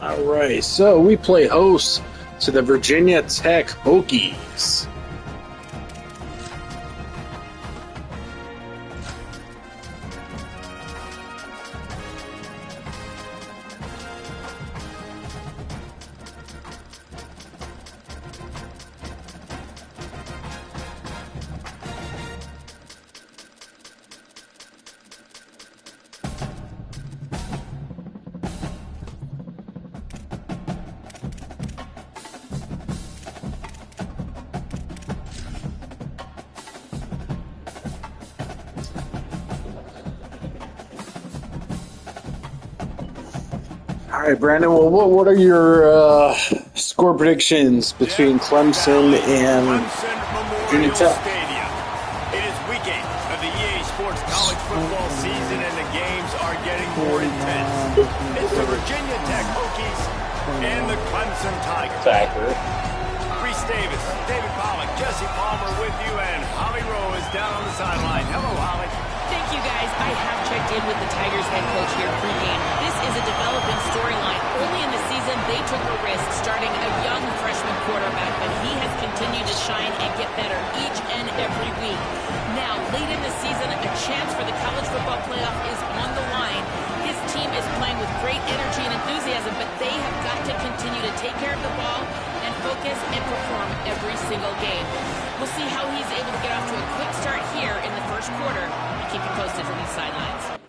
All right, so we play host to the Virginia Tech Hokies. All right, Brandon. Well, what are your score predictions between Clemson and Virginia Tech? Stadium. It is week 8 of the EA Sports college football season, and the games are getting more intense. It's the Virginia Tech Hokies and the Clemson Tigers. Reese Davis, David Pollock, Jesse Palmer with you, and Holly Rowe is down on the sideline. Hello, Holly. Thank you, guys. I have checked in with the Tigers head coach here pregame. This is a developing storyline. Early in the season, they took a risk starting a young freshman quarterback, but he has continued to shine and get better each and every week. Now, late in the season, a chance for the college football playoff is on the line. His team is playing with great energy and enthusiasm, but they have got to continue to take care of the ball and focus and perform every single game. We'll see how he's able to get off to a quick start here in the first quarter. I'll keep you posted from these sidelines.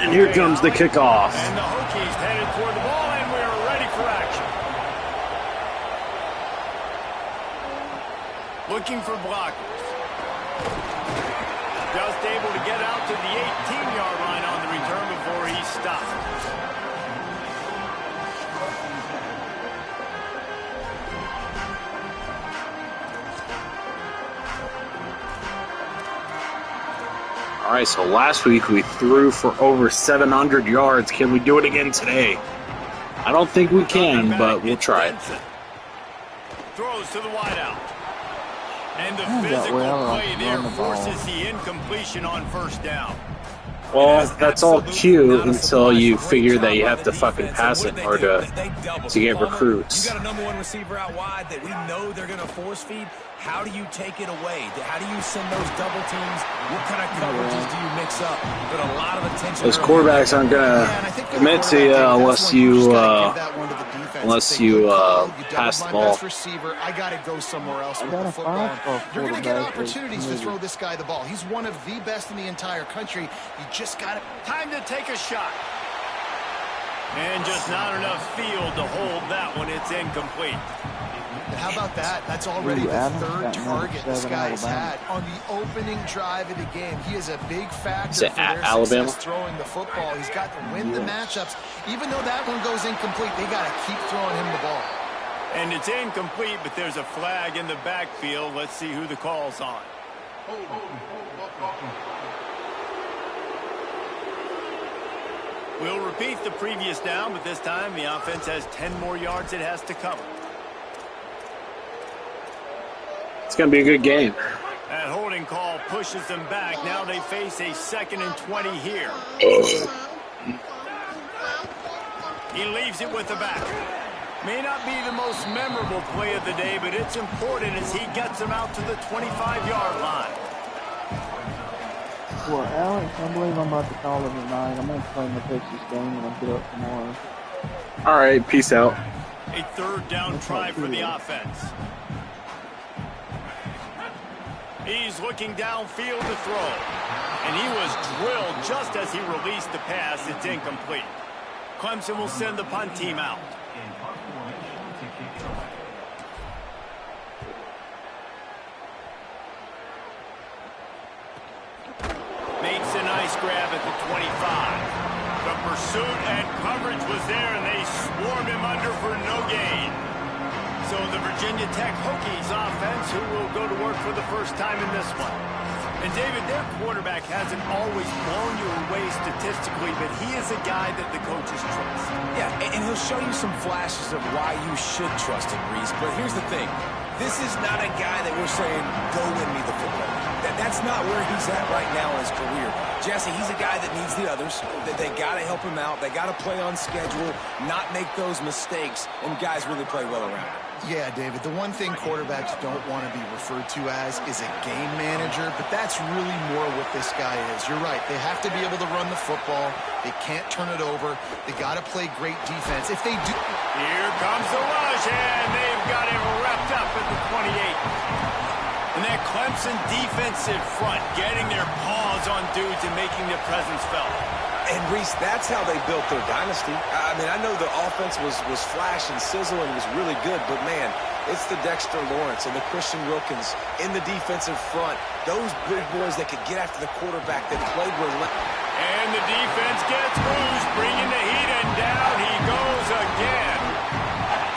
And here comes the kickoff. And the Hokies headed toward the ball, and we're ready for action. Looking for blockers. Just able to get out to the 18-yard line on the return before he stopped. All right, so last week we threw for over 700 yards. Can we do it again today? I don't think we can, but we'll try it. Throws to the wideout. And the physical play there forces the incompletion on first down. Well, that's all cute until you figure that you have to fucking pass it in order to get recruits. You got a number one receiver out wide that we know they're going to force feed. How do you take it away? How do you send those double teams? What kind of coverages do you mix up? But a lot of attention. Those quarterbacks aren't gonna commit to you unless you pass the ball. Receiver, I got to go somewhere else with the football. You're going to get opportunities to throw this guy the ball. He's one of the best in the entire country. You just got to. Time to take a shot. And just not enough field to hold that one. It's incomplete. How about that? That's already the third target this guy's had on the opening drive of the game. He is a big factor for their success throwing the football. He's got to win the matchups. Even though that one goes incomplete, they got to keep throwing him the ball. And it's incomplete, but there's a flag in the backfield. Let's see who the call's on. We'll repeat the previous down, but this time the offense has 10 more yards it has to cover. It's going to be a good game. That holding call pushes them back. Now they face a 2nd and 20 here. He leaves it with the back. May not be the most memorable play of the day, but it's important as he gets them out to the 25-yard line. Well, Alex, I believe I'm about to call it tonight. I'm going to play my Texas game and I'll get up tomorrow. All right, peace out. A third down try for the offense. He's looking downfield to throw. And he was drilled just as he released the pass. It's incomplete. Clemson will send the punt team out. Makes a nice grab at the 25. The pursuit and coverage was there, and they swarmed him under for no gain. So the Virginia Tech Hokies offense, who will go to work for the first time in this one. And David, their quarterback hasn't always blown you away statistically, but he is a guy that the coaches trust. Yeah, and he'll show you some flashes of why you should trust him, Reese. But here's the thing. This is not a guy that we're saying, go win me the football. That's not where he's at right now in his career. Jesse, he's a guy that needs the others. That they got to help him out. They got to play on schedule, not make those mistakes, and guys really play well around him. Yeah, David, the one thing quarterbacks don't want to be referred to as is a game manager, but that's really more what this guy is. You're right. They have to be able to run the football. They can't turn it over. They got to play great defense. If they do... Here comes the rush, and they've got him wrapped up at the 28. And that Clemson defensive front getting their paws on dudes and making their presence felt. And, Reese, that's how they built their dynasty. I mean, I know the offense was flash and sizzle and was really good, but, man, it's the Dexter Lawrence and the Christian Wilkins in the defensive front. Those big boys that could get after the quarterback that played relentless. And the defense gets loose, bringing the heat, and down he goes again.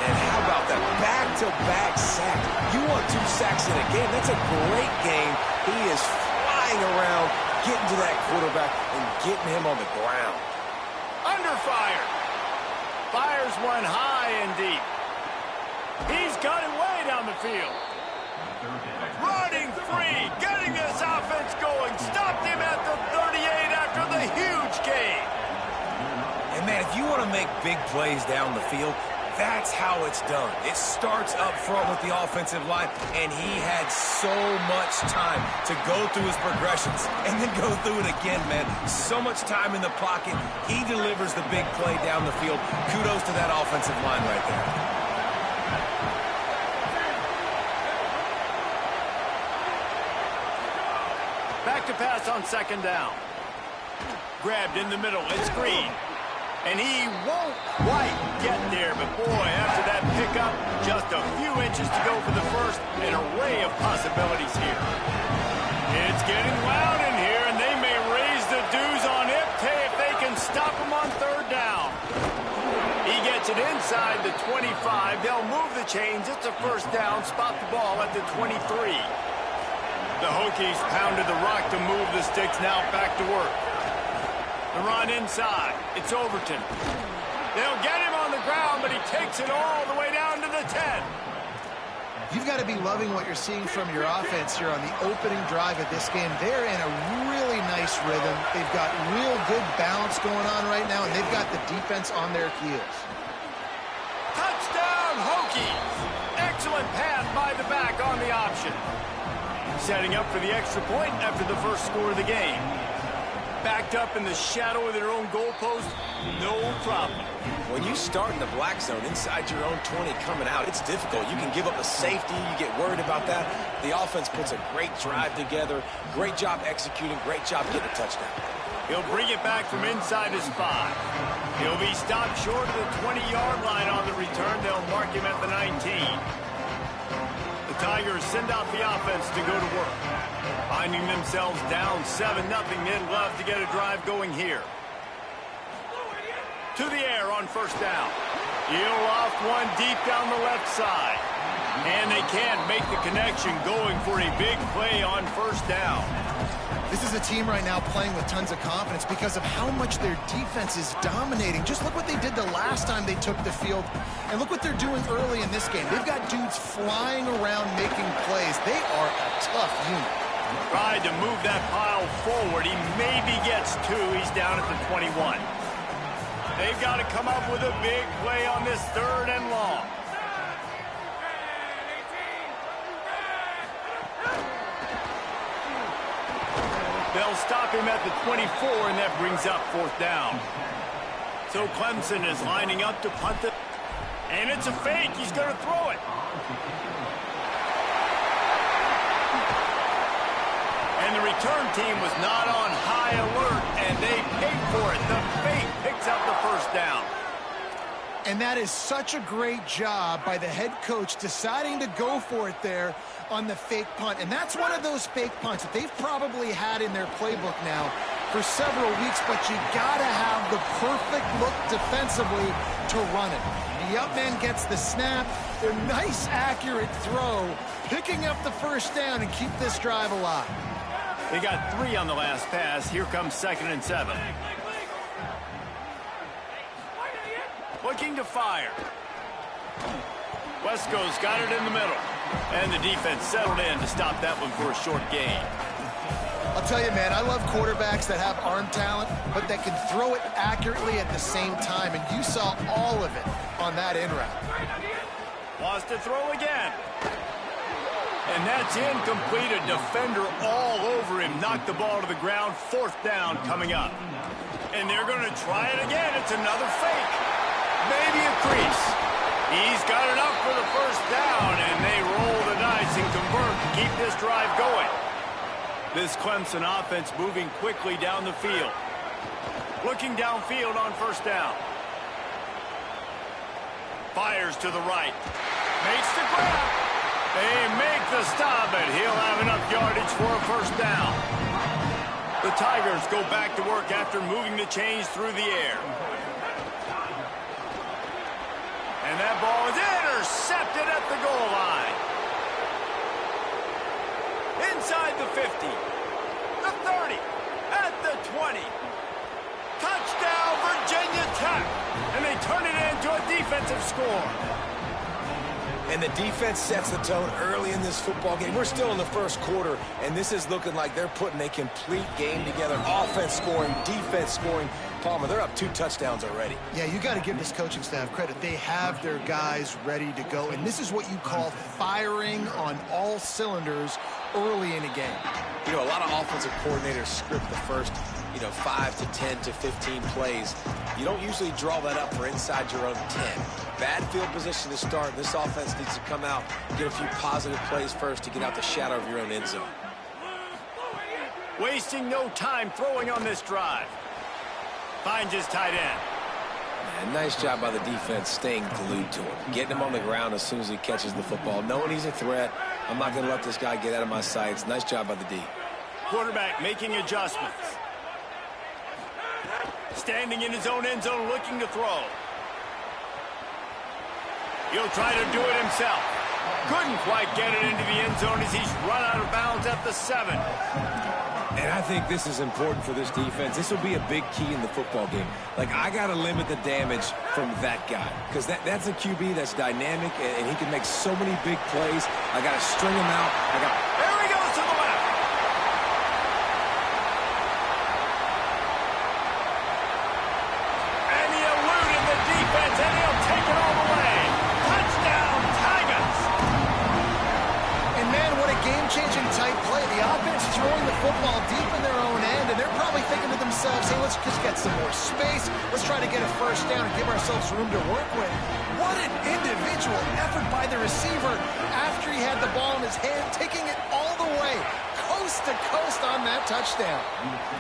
And how about that back-to-back sack? You want 2 sacks in a game. That's a great game. He is flying around, getting to that quarterback and getting him on the ground. Under fire. Fires one high and deep. He's got it way down the field. Running free, getting this offense going. Stopped him at the 38 after the huge gain. And, man, if you want to make big plays down the field, that's how it's done. It starts up front with the offensive line, and he had so much time to go through his progressions and then go through it again, man. So much time in the pocket. He delivers the big play down the field. Kudos to that offensive line right there. Back to pass on second down. Grabbed in the middle. It's Green. And he won't quite get there, but boy, after that pickup, just a few inches to go for the first, an array of possibilities here. It's getting loud in here, and they may raise the dues on Ipte if they can stop him on third down. He gets it inside the 25. They'll move the chains. It's a first down. Spot the ball at the 23. The Hokies pounded the rock to move the sticks. Now back to work. The run inside. It's Overton. They'll get him on the ground, but he takes it all the way down to the 10. You've got to be loving what you're seeing from your offense here on the opening drive of this game. They're in a really nice rhythm. They've got real good balance going on right now, and they've got the defense on their heels. Touchdown, Hokies! Excellent pass by the back on the option. Setting up for the extra point after the first score of the game. Backed up in the shadow of their own goalpost, no problem. When you start in the black zone inside your own 20 coming out, it's difficult. You can give up a safety. You get worried about that. The offense puts a great drive together. Great job executing. Great job getting a touchdown. He'll bring it back from inside his 5. He'll be stopped short of the 20-yard line on the return. They'll mark him at the 19. The Tigers send out the offense to go to work. Finding themselves down 7-0, they'd love to get a drive going here. To the air on first down. He'll loft one deep down the left side. And they can't make the connection, going for a big play on first down. This is a team right now playing with tons of confidence because of how much their defense is dominating. Just look what they did the last time they took the field, and look what they're doing early in this game. They've got dudes flying around making plays. They are a tough unit. Tried to move that pile forward. He maybe gets 2. He's down at the 21. They've got to come up with a big play on this third and long. They'll stop him at the 24, and that brings up fourth down. So Clemson is lining up to punt it. And it's a fake. He's going to throw it. And the return team was not on high alert, and they paid for it. The fake picks up the first down. And that is such a great job by the head coach deciding to go for it there on the fake punt. And that's one of those fake punts that they've probably had in their playbook now for several weeks, but you got to have the perfect look defensively to run it. The up man gets the snap, a nice accurate throw, picking up the first down and keep this drive alive. They got 3 on the last pass. Here comes 2nd and 7. Looking to fire. Wesco's got it in the middle. And the defense settled in to stop that one for a short gain. I'll tell you, man, I love quarterbacks that have arm talent, but that can throw it accurately at the same time. And you saw all of it on that in route. Wants to throw again. And that's incomplete. A defender all over him. Knocked the ball to the ground. 4th down coming up. And they're going to try it again. It's another fake. Maybe a crease. He's got enough for the first down, and they roll the dice and convert to keep this drive going. This Clemson offense moving quickly down the field. Looking downfield on 1st down. Fires to the right. Makes the grab. They make the stop, and he'll have enough yardage for a 1st down. The Tigers go back to work after moving the chains through the air. And that ball is intercepted at the goal line. Inside the 50, the 30, at the 20. Touchdown, Virginia Tech. And they turn it into a defensive score. And the defense sets the tone early in this football game. We're still in the first quarter, and this is looking like they're putting a complete game together. Offense scoring, defense scoring. Palmer, they're up 2 touchdowns already. Yeah, you got to give this coaching staff credit. They have their guys ready to go, and this is what you call firing on all cylinders early in a game. You know, a lot of offensive coordinators script the first, 5 to 10 to 15 plays. You don't usually draw that up for inside your own 10. Bad field position to start. This offense needs to come out, get a few positive plays first to get out the shadow of your own end zone. Wasting no time throwing on this drive. Finds his tight end. And nice job by the defense staying glued to him. Getting him on the ground as soon as he catches the football. Knowing he's a threat. I'm not going to let this guy get out of my sights. Nice job by the D. Quarterback making adjustments. Standing in his own end zone looking to throw. He'll try to do it himself. Couldn't quite get it into the end zone as he's run out of bounds at the 7. And I think this is important for this defense. This will be a big key in the football game. Like, I got to limit the damage from that guy. Because that's a QB that's dynamic, and he can make so many big plays. I got to string him out. There he goes to the left. And he eluded the defense, and he'll take it all the way. Touchdown, Tigers. And, man, what a game-changing type play. The offense throwing the football deep in their own end, and they're probably thinking to themselves, hey, let's just get some more space. Let's try to get a first down and give ourselves room to work with. What an individual effort by the receiver after he had the ball in his hand, taking it all the way, coast to coast on that touchdown.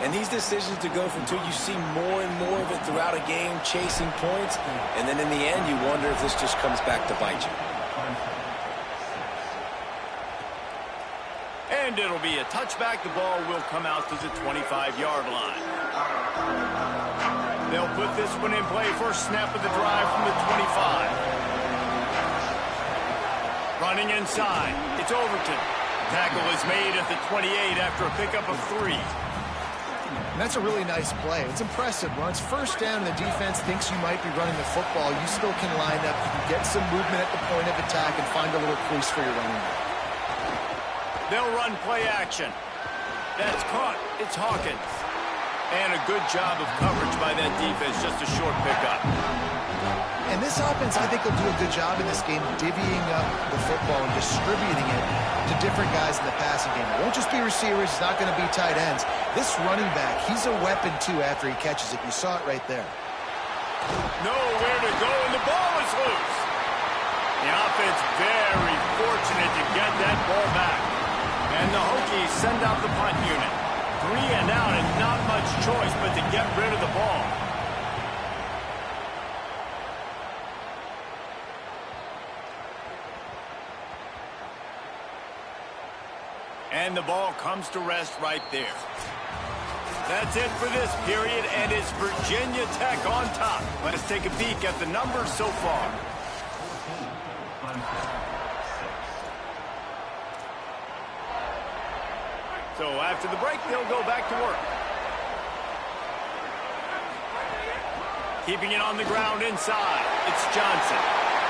And these decisions to go from 2, you see more and more of it throughout a game, chasing points. And then in the end, you wonder if this just comes back to bite you. And it'll be a touchback. The ball will come out to the 25-yard line. They'll put this one in play. First snap of the drive from the 25. Running inside. It's Overton. Tackle is made at the 28 after a pickup of 3. And that's a really nice play. It's impressive. When it's first down and the defense thinks you might be running the football, you still can line up. You can get some movement at the point of attack and find a little crease for your running back. They'll run play action. That's caught. It's Hawkins. And a good job of coverage by that defense. Just a short pickup. And this offense, I think, will do a good job in this game divvying up the football and distributing it to different guys in the passing game. It won't just be receivers. It's not going to be tight ends. This running back, he's a weapon, too, after he catches it. You saw it right there. Nowhere to go, and the ball is loose. The offense very fortunate to get that ball back. And the Hokies send out the punt unit. 3 and out, and not much choice but to get rid of the ball. And the ball comes to rest right there. That's it for this period, and it's Virginia Tech on top. Let's take a peek at the numbers so far. So after the break, they'll go back to work. Keeping it on the ground inside. It's Johnson.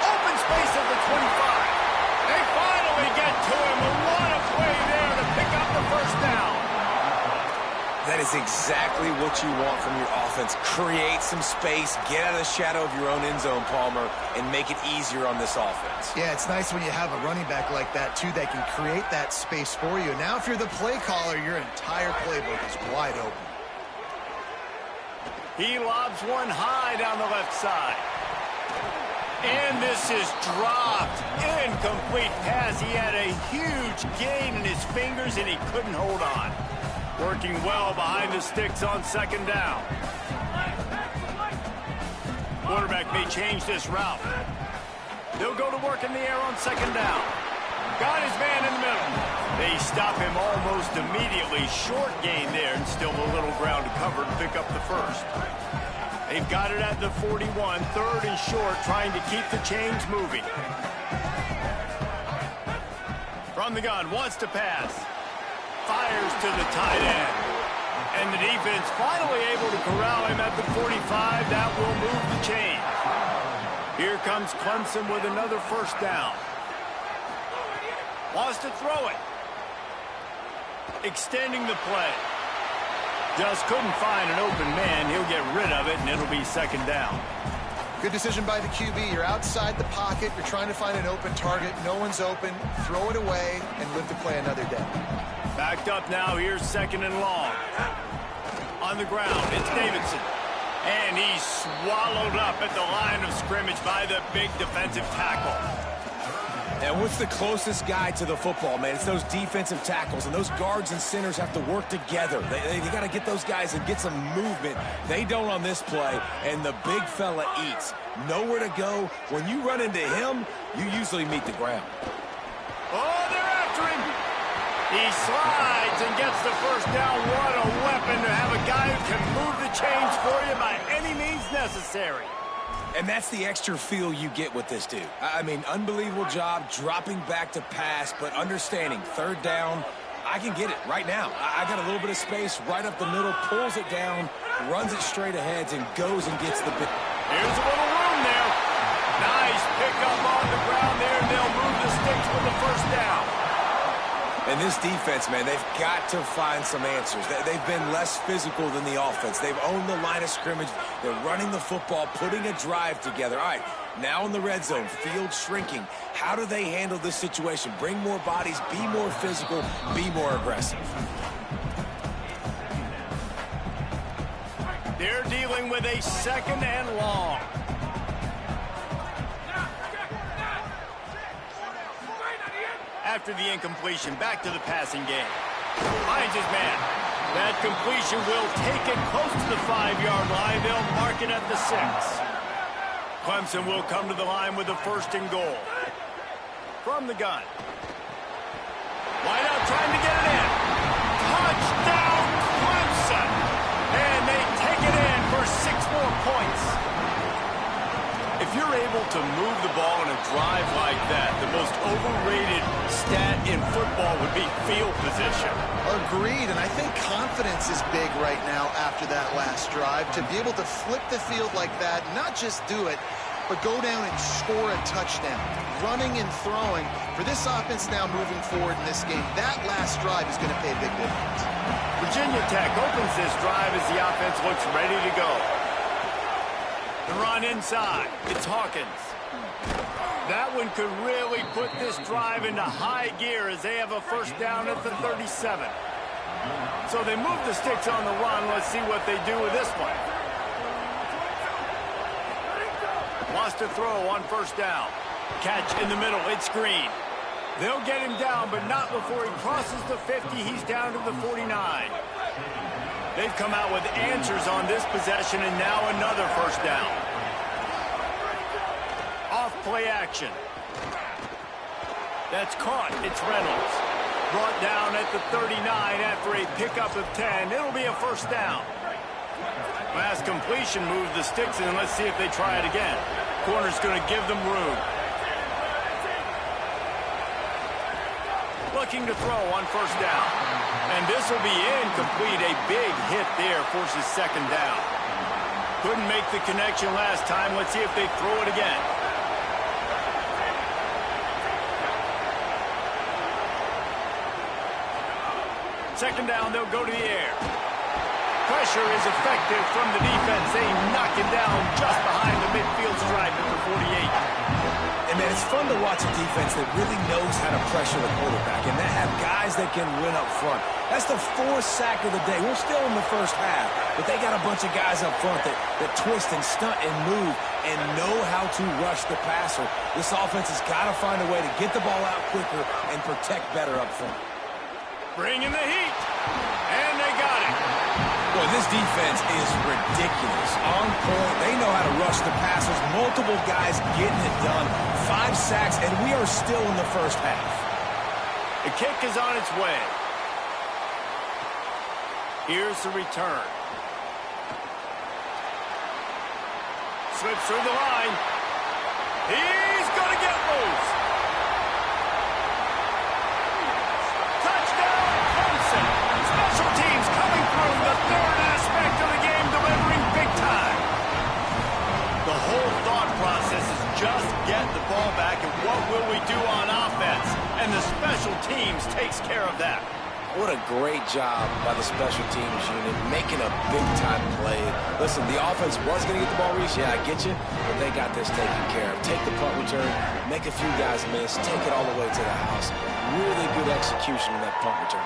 Open space at the 25. They finally get to him. What a play there to pick up the first down. That is exactly what you want from your offense. Create some space, get out of the shadow of your own end zone, Palmer, and make it easier on this offense. Yeah, it's nice when you have a running back like that, too, that can create that space for you. Now, if you're the play caller, your entire playbook is wide open. He lobs one high down the left side. And this is dropped. Incomplete pass. He had a huge gain in his fingers, and he couldn't hold on. Working well behind the sticks on second down. Quarterback may change this route. They'll go to work in the air on second down. Got his man in the middle. They stop him almost immediately. Short gain there, and still a little ground to cover to pick up the first. They've got it at the 41, third and short, trying to keep the chains moving. From the gun, wants to pass. Fires to the tight end. And the defense finally able to corral him at the 45. That will move the chain. Here comes Clemson with another first down. Wants to throw it. Extending the play. Just couldn't find an open man. He'll get rid of it, and it'll be second down. Good decision by the QB. You're outside the pocket. You're trying to find an open target. No one's open. Throw it away and live to play another day. Backed up now. Here's second and long. On the ground, it's Davidson. And he's swallowed up at the line of scrimmage by the big defensive tackle. And what's the closest guy to the football, man? It's those defensive tackles, and those guards and centers have to work together. They got to get those guys and get some movement. They don't on this play, and the big fella eats. Nowhere to go. When you run into him, you usually meet the ground. Oh, they're after him. He slides and gets the first down. What a weapon to have a guy who can move the chains for you by any means necessary. And that's the extra feel you get with this dude. I mean, unbelievable job dropping back to pass, but understanding third down, I can get it right now. I got a little bit of space right up the middle, pulls it down, runs it straight ahead, and goes and gets the bit. Here's a little room there. Nice pickup on the ground there, and they'll move the sticks with the first down. And this defense, man, they've got to find some answers. They've been less physical than the offense. They've owned the line of scrimmage. They're running the football, putting a drive together. All right, now in the red zone, field shrinking. How do they handle this situation? Bring more bodies, be more physical, be more aggressive. They're dealing with a second and long. After the incompletion, back to the passing game. Finds his man. That completion will take it close to the 5-yard line. They'll mark it at the 6. Clemson will come to the line with a first and goal. From the gun. Wide out trying to get it in. Touchdown, Clemson! And they take it in for 6 more points. If you're able to move the ball in a drive like that, the most overrated stat in football would be field position. Agreed, and I think confidence is big right now after that last drive. To be able to flip the field like that, not just do it, but go down and score a touchdown. Running and throwing. For this offense now moving forward in this game, that last drive is going to pay a big difference. Virginia Tech opens this drive as the offense looks ready to go. The run inside. It's Hawkins. That one could really put this drive into high gear as they have a first down at the 37. So they move the sticks on the run. Let's see what they do with this one. Wants to throw on first down. Catch in the middle. It's Green. They'll get him down, but not before he crosses the 50. He's down to the 49. They've come out with answers on this possession, and now another first down. Off play action. That's caught. It's Reynolds. Brought down at the 39 after a pickup of 10. It'll be a first down. Last completion moved the sticks in. Let's see if they try it again. Corner's going to give them room. Looking to throw on first down. And this will be incomplete. A big hit there forces second down. Couldn't make the connection last time. Let's see if they throw it again. Second down, they'll go to the air. Pressure is effective from the defense. They knock him down just behind the midfield stripe at the 48. And, man, it's fun to watch a defense that really knows how to pressure the quarterback and that have guys that can win up front. That's the fourth sack of the day. We're still in the first half, but they got a bunch of guys up front that twist and stunt and move and know how to rush the passer. This offense has got to find a way to get the ball out quicker and protect better up front. Bringing the heat. And they got it. Boy, this defense is ridiculous. On point. They know how to rush the passers. Multiple guys getting it done. 5 sacks, and we are still in the first half. The kick is on its way. Here's the return. Slips through the line. He's going to get loose. Touchdown, Clemson. Special teams coming through the third aspect of the game, delivering big time. The whole thought process is just get the ball back and what will we do on offense? And the special teams takes care of that. What a great job by the special teams unit, making a big-time play. Listen, the offense was going to get the ball reached. Yeah, I get you, but they got this taken care of. Take the punt return, make a few guys miss, take it all the way to the house. Really good execution in that punt return.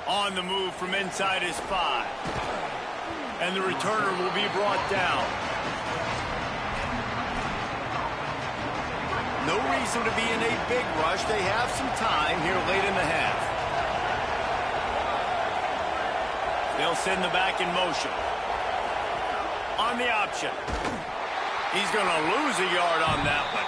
On the move from inside his 5. And the returner will be brought down. No reason to be in a big rush. They have some time here late in the half. They'll send the back in motion. On the option. He's going to lose a yard on that one.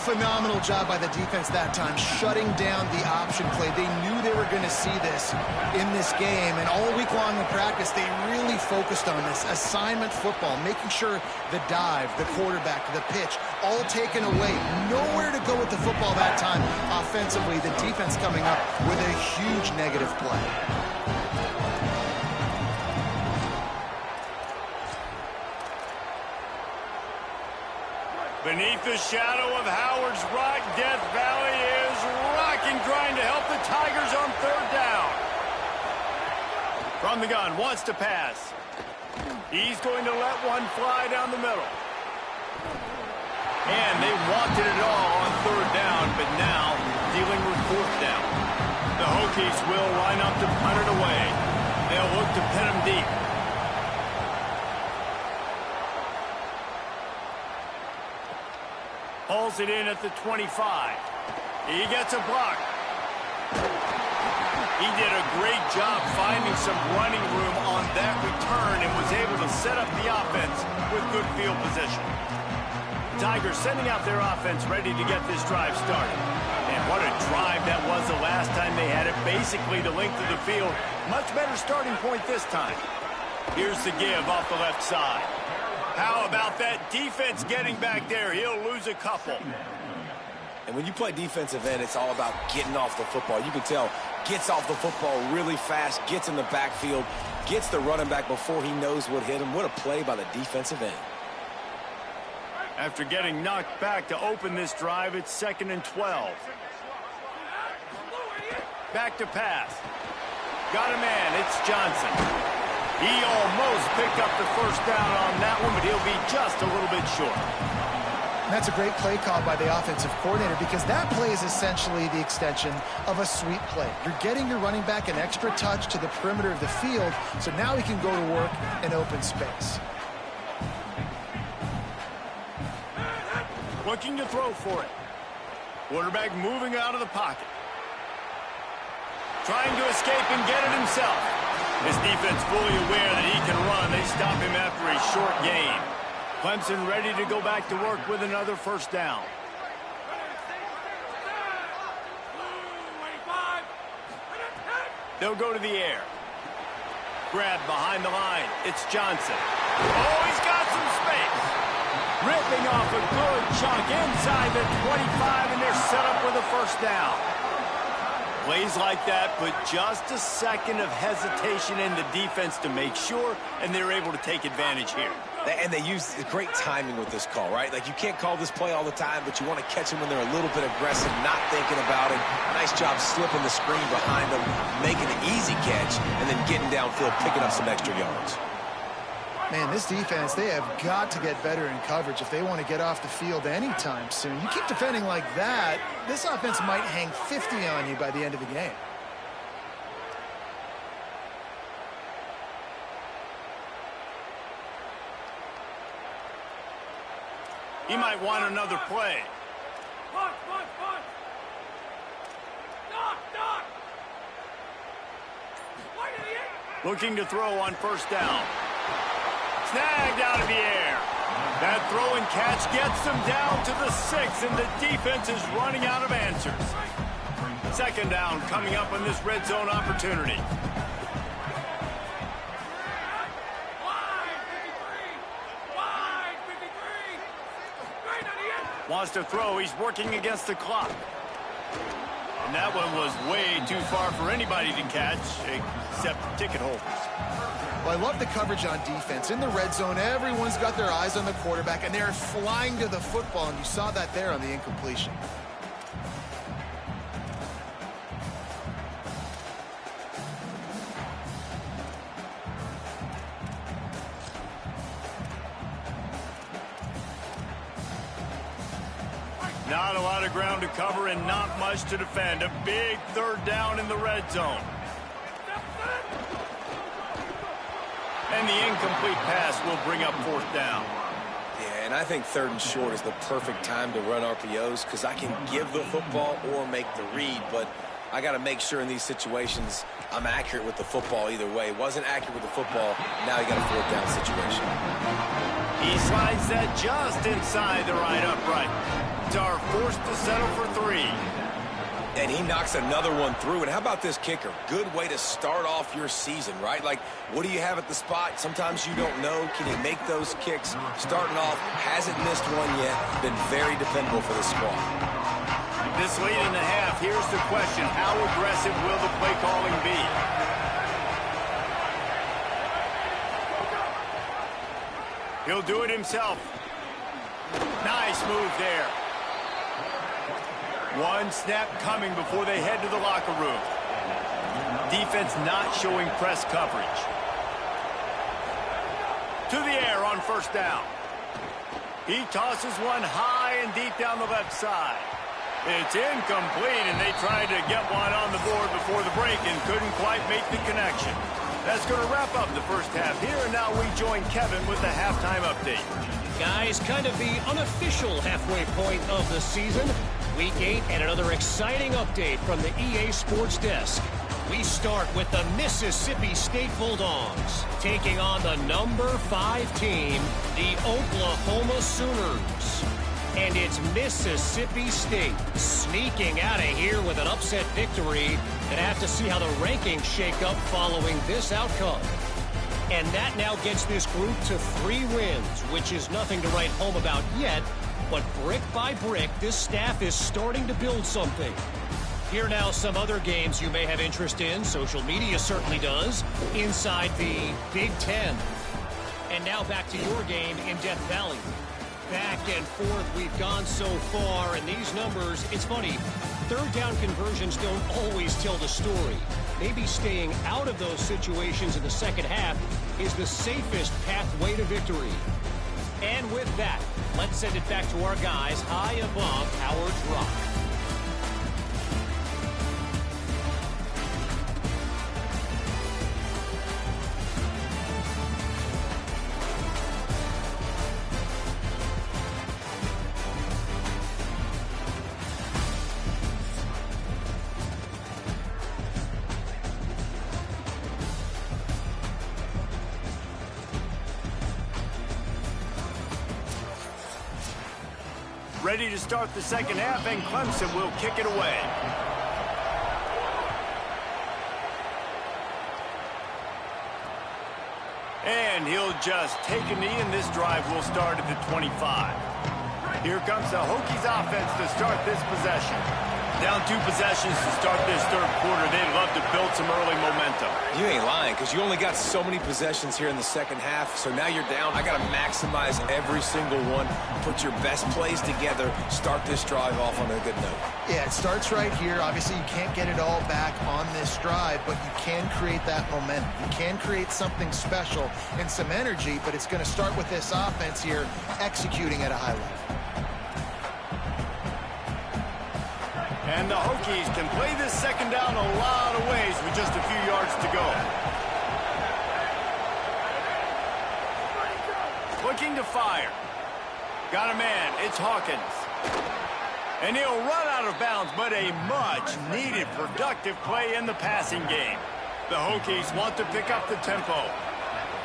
Phenomenal job by the defense that time, shutting down the option play. They knew they were going to see this in this game, and all week long in practice, they really focused on this assignment football, making sure the dive, the quarterback, the pitch, all taken away. Nowhere to go with the football that time offensively. The defense coming up with a huge negative play. Beneath the shadow of Howard's Rock, Death Valley is rocking, trying to help the Tigers on third down. From the gun, wants to pass. He's going to let one fly down the middle. And they wanted it all on third down, but now dealing with fourth down. The Hokies will line up to punt it away. They'll look to pin him deep. Hauls it in at the 25. He gets a block. He did a great job finding some running room on that return and was able to set up the offense with good field position. Tigers sending out their offense ready to get this drive started. And what a drive that was the last time they had it. Basically the length of the field. Much better starting point this time. Here's the give off the left side. How about that defense getting back there? He'll lose a couple. And when you play defensive end, it's all about getting off the football. You can tell, gets off the football really fast, gets in the backfield, gets the running back before he knows what hit him. What a play by the defensive end. After getting knocked back to open this drive, it's 2nd and 12. Back to pass. Got a man, it's Johnson. He almost picked up the first down on that one, but he'll be just a little bit short. And that's a great play call by the offensive coordinator, because that play is essentially the extension of a sweep play. You're getting your running back an extra touch to the perimeter of the field, so now he can go to work in open space. Looking to throw for it. Quarterback moving out of the pocket. trying to escape and get it himself. His defense fully aware that he can run. They stop him after a short gain. Clemson ready to go back to work with another first down. They'll go to the air. Grab behind the line. It's Johnson. Oh, he's got some space. Ripping off a good chunk inside the 25, and they're set up with a first down. Plays like that, but just a second of hesitation in the defense to make sure, and they're able to take advantage here. And they use great timing with this call, right? Like, you can't call this play all the time, but you want to catch them when they're a little bit aggressive, not thinking about it. Nice job slipping the screen behind them, making an easy catch, and then getting downfield, picking up some extra yards. Man, this defense, they have got to get better in coverage if they want to get off the field anytime soon. You keep defending like that, this offense might hang 50 on you by the end of the game. He might want another play. Looking to throw on first down. Snagged out of the air. That throw and catch gets them down to the 6, and the defense is running out of answers. Second down coming up on this red zone opportunity. Wants to throw. He's working against the clock. And that one was way too far for anybody to catch, except ticket holders. Well, I love the coverage on defense. In the red zone, everyone's got their eyes on the quarterback, and they're flying to the football, and you saw that there on the incompletion. Not a lot of ground to cover and not much to defend. A big third down in the red zone. And the incomplete pass will bring up fourth down. Yeah, and I think third and short is the perfect time to run RPOs because I can give the football or make the read, but I got to make sure in these situations I'm accurate with the football either way. Wasn't accurate with the football, now you got a fourth down situation. He slides that just inside the right upright. Are forced to settle for 3. And he knocks another one through. And how about this kicker? Good way to start off your season, right? Like, what do you have at the spot? Sometimes you don't know. Can he make those kicks? Starting off, hasn't missed one yet. Been very dependable for this squad. This late in the half, here's the question. How aggressive will the play calling be? He'll do it himself. Nice move there. One snap coming before they head to the locker room. Defense not showing press coverage. To the air on first down. He tosses one high and deep down the left side. It's incomplete, and they tried to get one on the board before the break and couldn't quite make the connection. That's going to wrap up the first half here, and now we join Kevin with the halftime update. Guys, kind of the unofficial halfway point of the season. Week 8 and another exciting update from the EA Sports Desk. We start with the Mississippi State Bulldogs taking on the number 5 team, the Oklahoma Sooners. And it's Mississippi State sneaking out of here with an upset victory. Gonna have to see how the rankings shake up following this outcome. And that now gets this group to 3 wins, which is nothing to write home about yet. But brick by brick, this staff is starting to build something. Here are now some other games you may have interest in. Social media certainly does. Inside the Big Ten. And now back to your game in Death Valley. Back and forth we've gone so far, and these numbers, it's funny, third down conversions don't always tell the story. Maybe staying out of those situations in the second half is the safest pathway to victory. And with that, let's send it back to our guys high above Howard's Rock. ready to start the second half, and Clemson will kick it away. And he'll just take a knee, and this drive will start at the 25. Here comes the Hokies offense to start this possession. Down 2 possessions to start this third quarter. They'd love to build some early momentum. You ain't lying, because you only got so many possessions here in the second half, so now you're down. I got to maximize every single one, put your best plays together, start this drive off on a good note. Yeah, it starts right here. Obviously, you can't get it all back on this drive, but you can create that momentum. You can create something special and some energy, but it's going to start with this offense here executing at a high level. And the Hokies can play this second down a lot of ways with just a few yards to go. Looking to fire. Got a man. It's Hawkins. And he'll run out of bounds, but a much-needed productive play in the passing game. The Hokies want to pick up the tempo.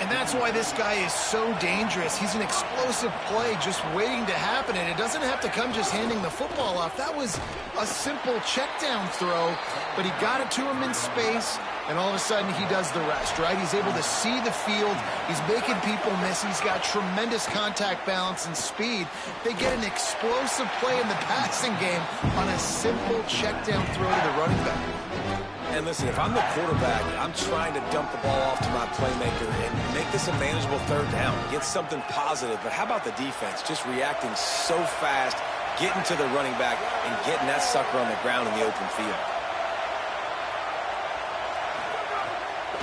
And that's why this guy is so dangerous. He's an explosive play just waiting to happen, and it doesn't have to come just handing the football off. That was a simple check-down throw, but he got it to him in space, and all of a sudden he does the rest, right? He's able to see the field. He's making people miss. He's got tremendous contact balance and speed. They get an explosive play in the passing game on a simple check-down throw to the running back. And listen, if I'm the quarterback, I'm trying to dump the ball off to my playmaker and make this a manageable third down, get something positive. But how about the defense? Just reacting so fast, getting to the running back, and getting that sucker on the ground in the open field.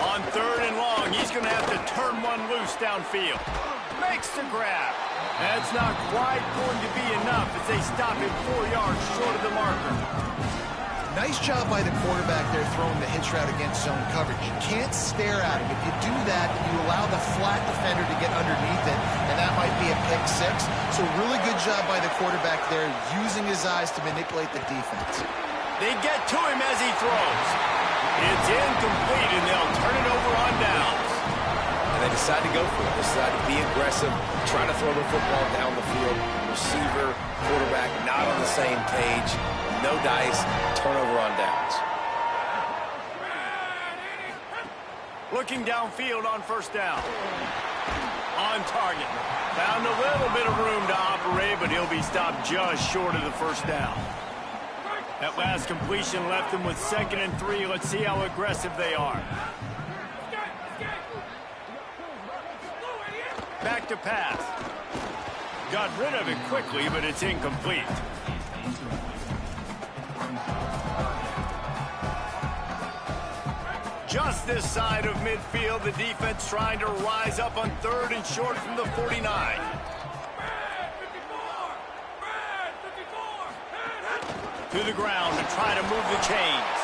On 3rd and long, he's going to have to turn one loose downfield. Makes the grab. That's not quite going to be enough as they stop him 4 yards short of the marker. Nice job by the quarterback there throwing the hitch route against zone coverage. You can't stare at him. If you do that, you allow the flat defender to get underneath it, and that might be a pick 6. So really good job by the quarterback there, using his eyes to manipulate the defense. They get to him as he throws. It's incomplete, and they'll turn it over on downs. And they decide to go for it. They decide to be aggressive, try to throw the football down the field. Receiver, quarterback, not on the same page. No dice, turnover on downs. Looking downfield on 1st down. On target. Found a little bit of room to operate, but he'll be stopped just short of the 1st down. That last completion left him with 2nd and 3. Let's see how aggressive they are. Back to pass. Got rid of it quickly, but it's incomplete. Just this side of midfield, the defense trying to rise up on 3rd and short from the 49. To the ground to try to move the chains.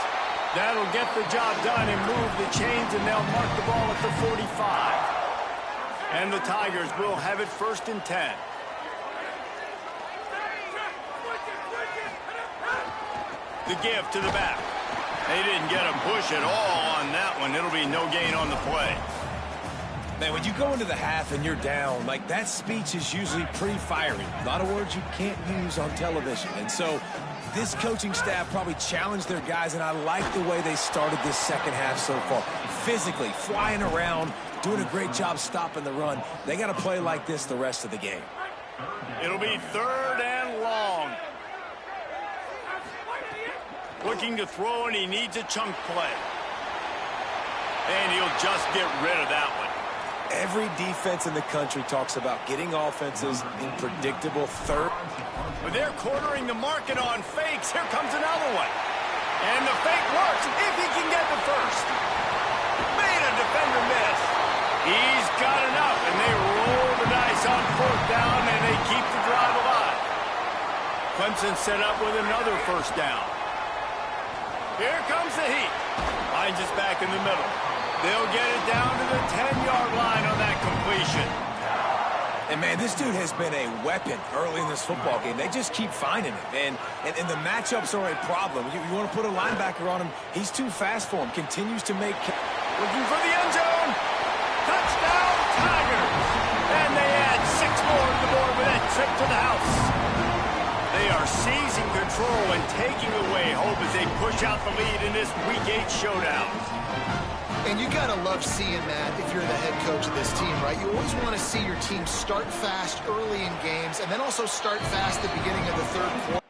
That'll get the job done and move the chains, and they'll mark the ball at the 45. And the Tigers will have it 1st and 10. The give to the back. They didn't get a push at all on that one. It'll be no gain on the play. Man, when you go into the half and you're down, like, that speech is usually pretty fiery. A lot of words you can't use on television. And so this coaching staff probably challenged their guys, and I like the way they started this second half so far. Physically, flying around, doing a great job stopping the run. They got to play like this the rest of the game. It'll be 3rd and long. Looking to throw, and he needs a chunk play. And he'll just get rid of that one. Every defense in the country talks about getting offenses in predictable third. But they're cornering the market on fakes. Here comes another one. And the fake works if he can get the 1st. Made a defender miss. He's got enough, and they roll the dice on 4th down, and they keep the drive alive. Clemson set up with another 1st down. Here comes the heat. Finds us back in the middle. They'll get it down to the 10-yard line on that completion. And, man, this dude has been a weapon early in this football game. They just keep finding him. And the matchups are a problem. You want to put a linebacker on him, he's too fast for him. Continues to make... Looking for the end zone. Touchdown, Tigers. And they add 6 more to the board with that trip to the house. they are seizing control and taking away hope as they push out the lead in this Week 8 showdown. And you gotta love seeing that if you're the head coach of this team, right? You always want to see your team start fast early in games and then also start fast at the beginning of the third quarter.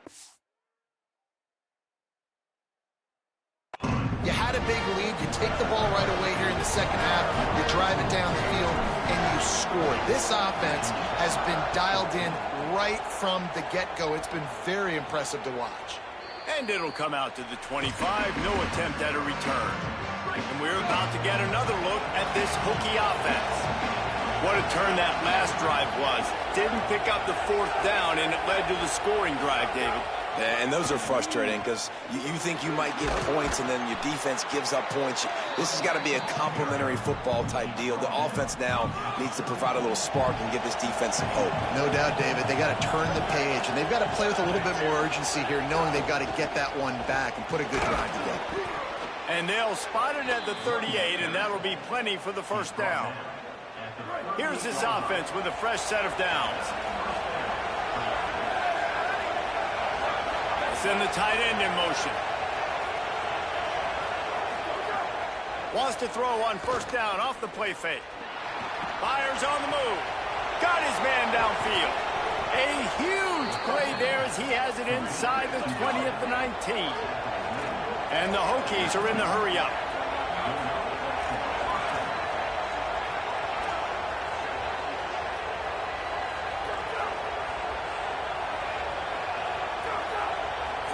You had a big lead, you take the ball right away here in the second half, you drive it down the field, and you score. This offense has been dialed in right from the get-go. It's been very impressive to watch. And it'll come out to the 25, no attempt at a return. And we're about to get another look at this Hokie offense. What a turn that last drive was. Didn't pick up the fourth down, and it led to the scoring drive, David. Yeah, and those are frustrating because you think you might get points and then your defense gives up points. This has got to be a complementary football type deal. The offense now needs to provide a little spark and give this defense some hope. No doubt, David. They got to turn the page, and they've got to play with a little bit more urgency here, knowing they've got to get that one back and put a good drive together. And they'll spot it at the 38, and that'll be plenty for the first down. Here's this offense with a fresh set of downs. Send the tight end in motion. Wants to throw on first down off the play fake. Fires on the move. Got his man downfield. A huge play there as he has it inside the 20 at the 19. And the Hokies are in the hurry up.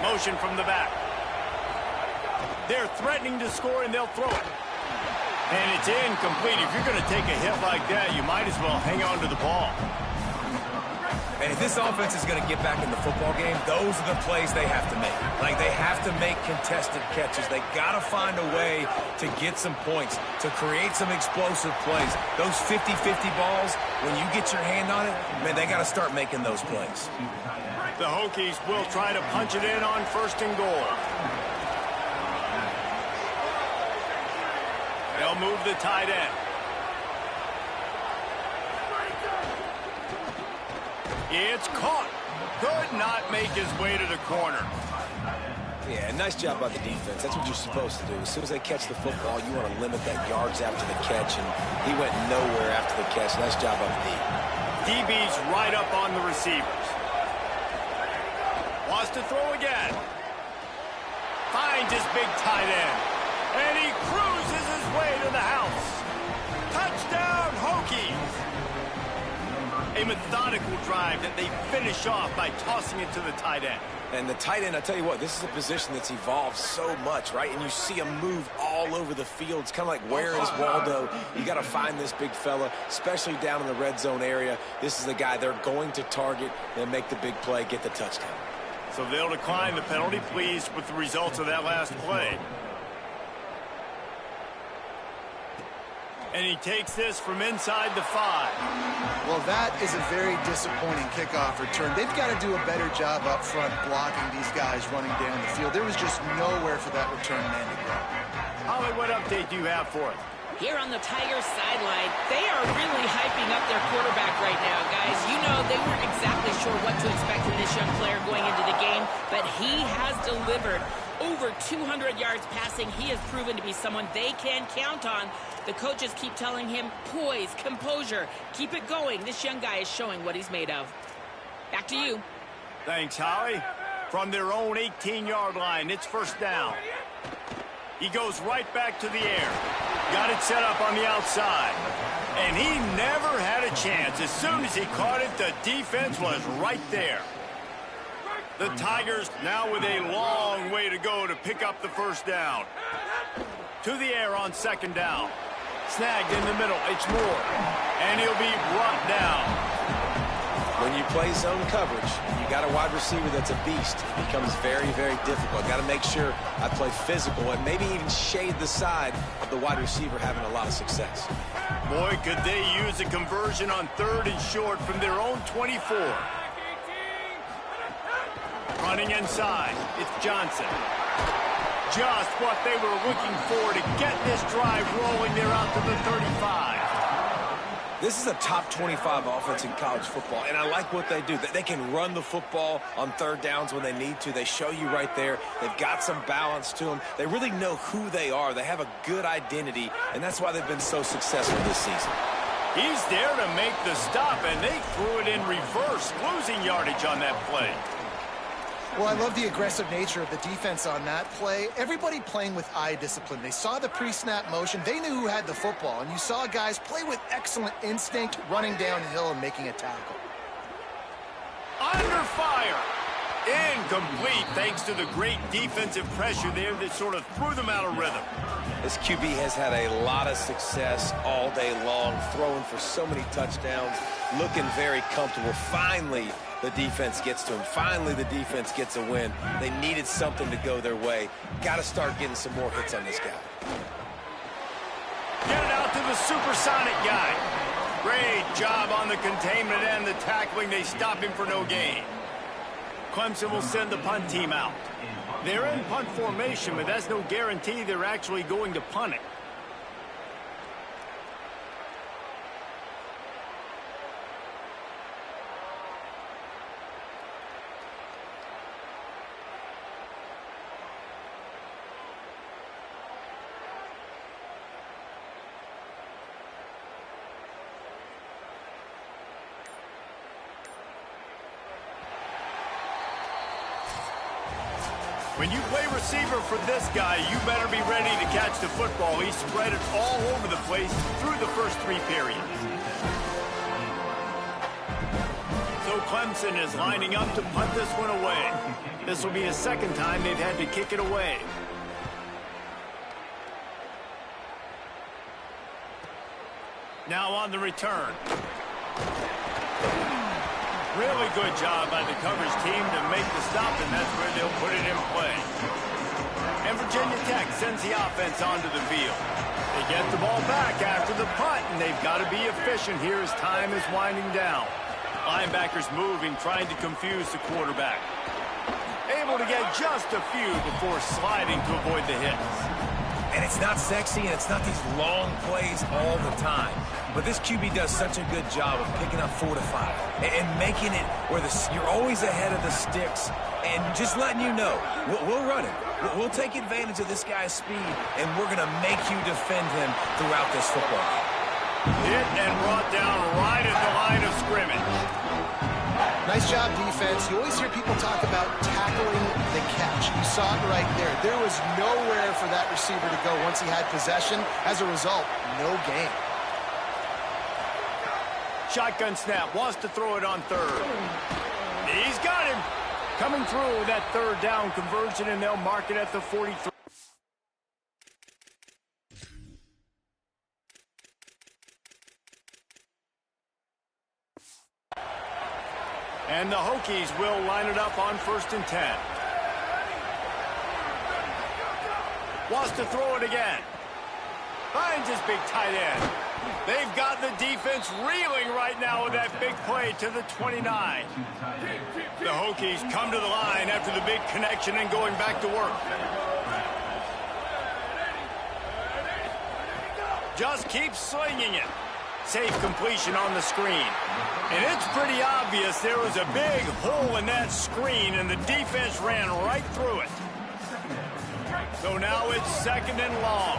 Motion from the back. They're threatening to score, and they'll throw it. And it's incomplete. If you're going to take a hit like that, you might as well hang on to the ball. And if this offense is going to get back in the football game, those are the plays they have to make. Like, they have to make contested catches. They got to find a way to get some points, to create some explosive plays. Those 50-50 balls, when you get your hand on it, man, they got to start making those plays. The Hokies will try to punch it in on first and goal. They'll move the tight end. It's caught. Could not make his way to the corner. Yeah, nice job by the defense. That's what you're supposed to do. As soon as they catch the football, you want to limit that yards after the catch, and he went nowhere after the catch. Nice job by the D. DB's right up on the receivers. Wants to throw again. Finds his big tight end. And he cruises his way to the house. Touchdown, Hokies! A methodical drive that they finish off by tossing it to the tight end. And the tight end, I tell you what, this is a position that's evolved so much, right? And you see him move all over the field. It's kind of like, where is Waldo? You got to find this big fella, especially down in the red zone area. This is the guy they're going to target and make the big play, get the touchdown. So they'll decline the penalty, pleased with the results of that last play. And he takes this from inside the 5. Well, that is a very disappointing kickoff return. They've got to do a better job up front blocking these guys running down the field. There was just nowhere for that return man to go. Holly, what update do you have for us? Here on the Tigers sideline, they are really hyping up their quarterback right now, guys. You know, they weren't exactly sure what to expect from this young player going into the game, but he has delivered over 200 yards passing. He has proven to be someone they can count on. The coaches keep telling him, poise, composure, keep it going. This young guy is showing what he's made of. Back to you. Thanks, Holly. From their own 18-yard line, it's first down. He goes right back to the air. Got it set up on the outside. And he never had a chance. As soon as he caught it, the defense was right there. The Tigers now with a long way to go to pick up the first down. To the air on second down. Snagged in the middle. It's Moore. And he'll be brought down. When you play zone coverage, you got a wide receiver that's a beast. It becomes very, very difficult. Got to make sure I play physical and maybe even shade the side of the wide receiver having a lot of success. Boy, could they use a conversion on third and short from their own 24. Running inside, it's Johnson. Just what they were looking for to get this drive rolling. They're out to the 35. This is a top 25 offense in college football, and I like what they do. They can run the football on third downs when they need to. They show you right there. They've got some balance to them. They really know who they are. They have a good identity, and that's why they've been so successful this season. He's there to make the stop, and they threw it in reverse, losing yardage on that play. Well, I love the aggressive nature of the defense on that play. Everybody playing with eye discipline. They saw the pre-snap motion. They knew who had the football. And you saw guys play with excellent instinct, running downhill and making a tackle. Under fire. Incomplete, thanks to the great defensive pressure there that sort of threw them out of rhythm. This QB has had a lot of success all day long, throwing for so many touchdowns, looking very comfortable. Finally, the defense gets to him. Finally, the defense gets a win. They needed something to go their way. Got to start getting some more hits on this guy. Get it out to the supersonic guy. Great job on the containment and the tackling. They stop him for no gain. Clemson will send the punt team out. They're in punt formation, but that's no guarantee they're actually going to punt it. When you play receiver for this guy, you better be ready to catch the football. He spread it all over the place through the first 3 periods. So Clemson is lining up to punt this one away. This will be the second time they've had to kick it away. Now on the return. Really good job by the coverage team to make the stop, and that's where they'll put it in play. And Virginia Tech sends the offense onto the field. They get the ball back after the punt, and they've got to be efficient here as time is winding down. Linebackers moving, trying to confuse the quarterback. Able to get just a few before sliding to avoid the hits. And it's not sexy, and it's not these long plays all the time. But this QB does such a good job of picking up 4 to 5 and making it where you're always ahead of the sticks and just letting you know, we'll run it. We'll take advantage of this guy's speed, and we're going to make you defend him throughout this football game. Hit and brought down right at the line of scrimmage. Nice job, defense. You always hear people talk about tackling the catch. You saw it right there. There was nowhere for that receiver to go once he had possession. As a result, no gain. Shotgun snap, wants to throw it on third. He's got him. Coming through that third down conversion, and they'll mark it at the 43. And the Hokies will line it up on 1st and 10. Wants to throw it again. Finds his big tight end. They've got the defense reeling right now with that big play to the 29. The Hokies come to the line after the big connection and going back to work. Just keep slinging it. Safe completion on the screen. And it's pretty obvious there was a big hole in that screen, and the defense ran right through it. So now it's 2nd and long.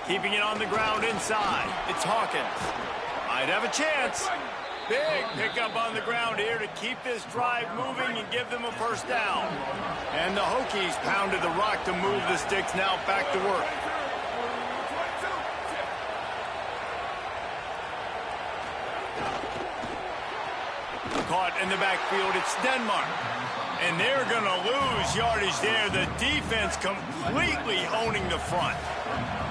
Keeping it on the ground inside. It's Hawkins. Might have a chance. Big pickup on the ground here to keep this drive moving and give them a 1st down. And the Hokies pounded the rock to move the sticks, now back to work. Caught in the backfield, it's Denmark. And they're going to lose yardage there. The defense completely owning the front.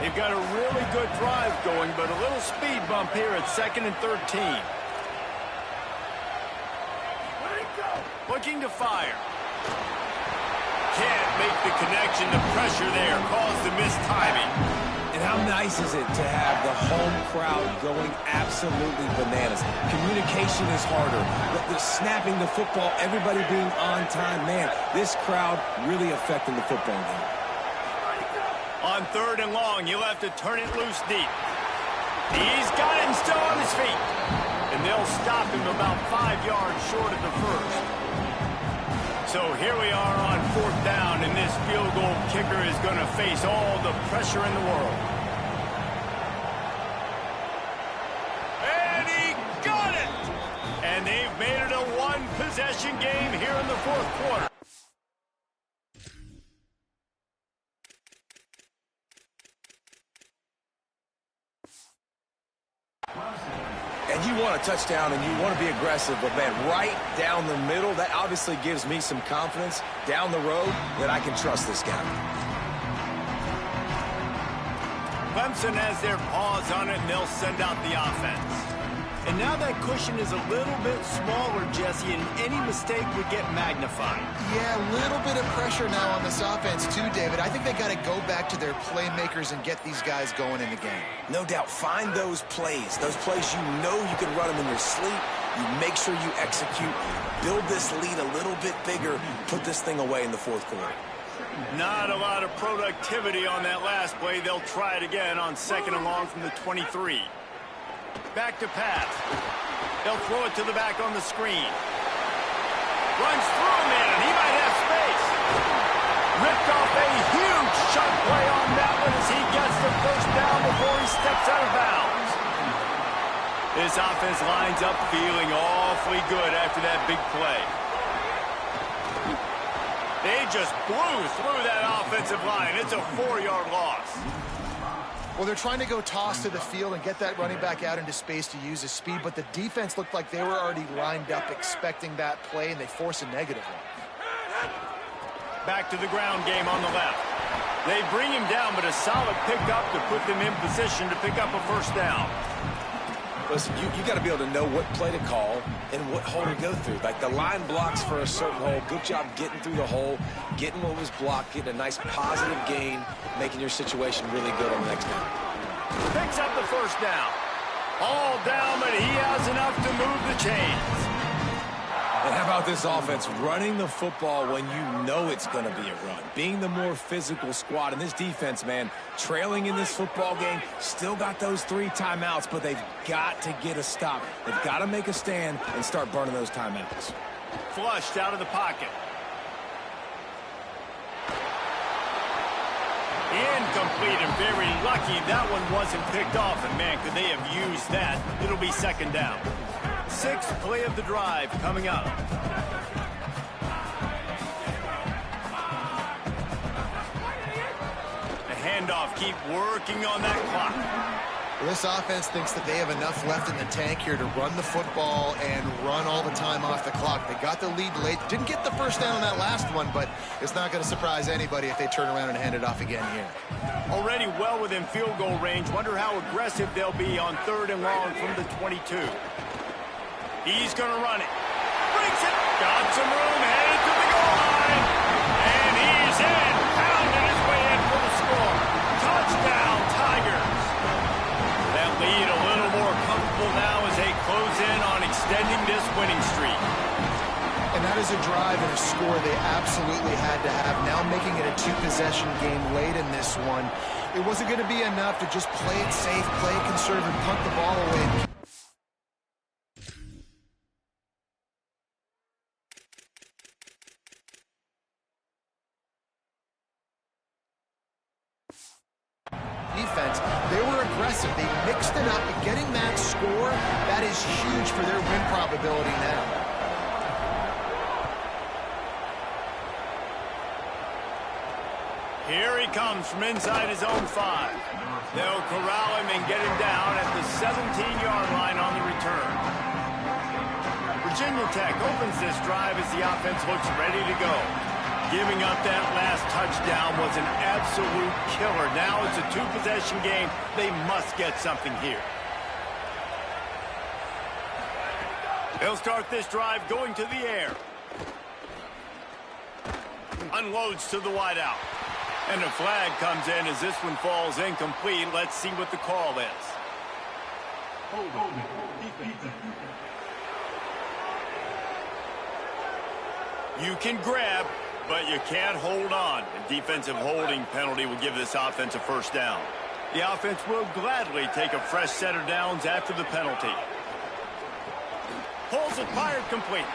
They've got a really good drive going, but a little speed bump here at 2nd and 13. Looking to fire. Can't make the connection. The pressure there caused the missed timing. And how nice is it to have the home crowd going absolutely bananas? Communication is harder. The snapping the football, everybody being on time. Man, this crowd really affecting the football game. On 3rd and long, he'll have to turn it loose deep. He's got him still on his feet. And they'll stop him about 5 yards short of the first. So here we are on 4th down, and this field goal kicker is going to face all the pressure in the world. And he got it! And they've made it a one-possession game here in the 4th quarter. And you want a touchdown and you want to be aggressive, but man, right down the middle, that obviously gives me some confidence down the road that I can trust this guy. Clemson has their paws on it, and they'll send out the offense. And now that cushion is a little bit smaller, Jesse, and any mistake would get magnified. Yeah, a little bit of pressure now on this offense too, David. I think they got to go back to their playmakers and get these guys going in the game. No doubt, find those plays you know you can run them in your sleep. You make sure you execute, build this lead a little bit bigger, put this thing away in the 4th quarter. Not a lot of productivity on that last play. They'll try it again on 2nd and long from the 23. Back to pass. They'll throw it to the back on the screen. Runs through a man, and he might have space. Ripped off a huge shot play on that one as he gets the 1st down before he steps out of bounds. This offense lines up feeling awfully good after that big play. They just blew through that offensive line. It's a 4-yard loss. Well, they're trying to go toss to the field and get that running back out into space to use his speed, but the defense looked like they were already lined up expecting that play, and they force a negative one. Back to the ground game on the left. They bring him down, but a solid pickup to put them in position to pick up a 1st down. Listen, you got to be able to know what play to call and what hole to go through. Like the line blocks for a certain hole. Good job getting through the hole, getting what was blocked, getting a nice positive gain, making your situation really good on the next down. Picks up the 1st down. All down, but he has enough to move the chains. And how about this offense running the football when you know it's going to be a run? Being the more physical squad. And this defense, man, trailing in this football game, still got those 3 timeouts, but they've got to get a stop. They've got to make a stand and start burning those timeouts. Flushed out of the pocket. Incomplete, and very lucky that one wasn't picked off. And, man, could they have used that? It'll be 2nd down. 6th play of the drive coming up. The handoff, keep working on that clock. Well, this offense thinks that they have enough left in the tank here to run the football and run all the time off the clock. They got the lead late. Didn't get the 1st down on that last one, but it's not going to surprise anybody if they turn around and hand it off again here. Already well within field goal range. Wonder how aggressive they'll be on 3rd and long from the 22. He's going to run it. Breaks it. Got some room. Headed to the goal line. And he's in. Pounding his way in for the score. Touchdown, Tigers. That lead a little more comfortable now as they close in on extending this winning streak. And that is a drive and a score they absolutely had to have. Now making it a 2-possession game late in this one. It wasn't going to be enough to just play it safe, play it conservative, punt the ball away. Defense, they were aggressive. They mixed it up, and getting that score, that is huge for their win probability now. Here he comes from inside his own 5. They'll corral him and get him down at the 17-yard line on the return. Virginia Tech opens this drive as the offense looks ready to go. Giving up that last touchdown was an absolute killer. Now it's a 2-possession game. They must get something here. They'll start this drive going to the air. Unloads to the wideout. And a flag comes in as this one falls incomplete. Let's see what the call is. You can grab. But you can't hold on. A defensive holding penalty will give this offense a first down. The offense will gladly take a fresh set of downs after the penalty. Pulls it, fired, complete.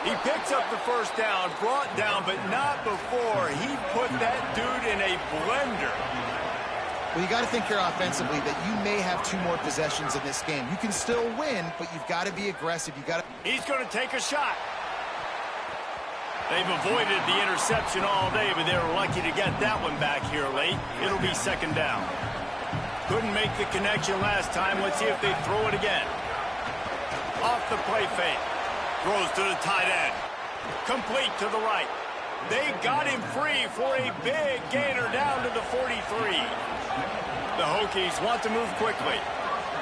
He picks up the first down, brought down, but not before he put that dude in a blender. Well, you got to think here offensively that you may have 2 more possessions in this game. You can still win, but you've got to be aggressive. He's going to take a shot. They've avoided the interception all day, but they were lucky to get that one back here late. It'll be second down. Couldn't make the connection last time. Let's see if they throw it again. Off the play fake. Throws to the tight end. Complete to the right. They got him free for a big gainer down to the 43. The Hokies want to move quickly.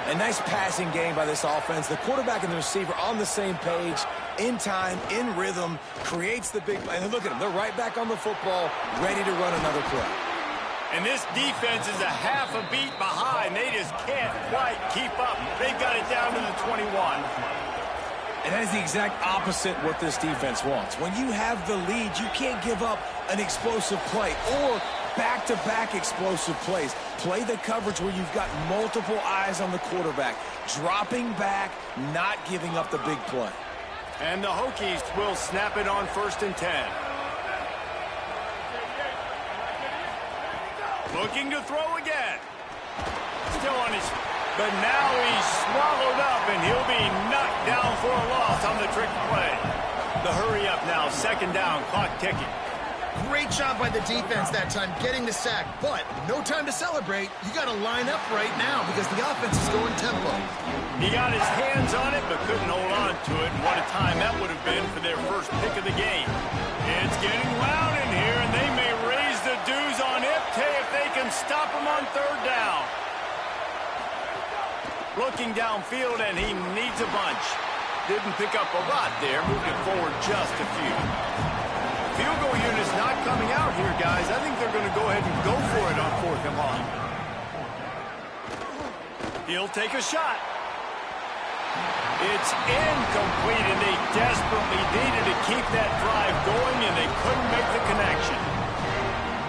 A nice passing game by this offense. The quarterback and the receiver on the same page, in time, in rhythm, creates the big play. And look at them. They're right back on the football, ready to run another play. And this defense is a half a beat behind. They just can't quite keep up. They've got it down to the 21. And that is the exact opposite what this defense wants. When you have the lead, you can't give up an explosive play or back-to-back explosive plays. Play the coverage where you've got multiple eyes on the quarterback, dropping back, not giving up the big play. And the Hokies will snap it on 1st and 10. Looking to throw again. Still on his... But now he's swallowed up, and he'll be knocked down for a loss on the trick play. The hurry up now, second down, clock ticking. Great job by the defense that time getting the sack, but no time to celebrate. You got to line up right now because the offense is going tempo. He got his hands on it, but couldn't hold on to it. And what a time that would have been for their first pick of the game. It's getting loud in here, and they may raise the dues on Ipte if they can stop him on 3rd down. Looking downfield, and he needs a bunch. Didn't pick up a lot there, moved it forward just a few. Field goal unit's not coming out here, guys. I think they're going to go ahead and go for it on 4th and long. He'll take a shot. It's incomplete, and they desperately needed to keep that drive going, and they couldn't make the connection.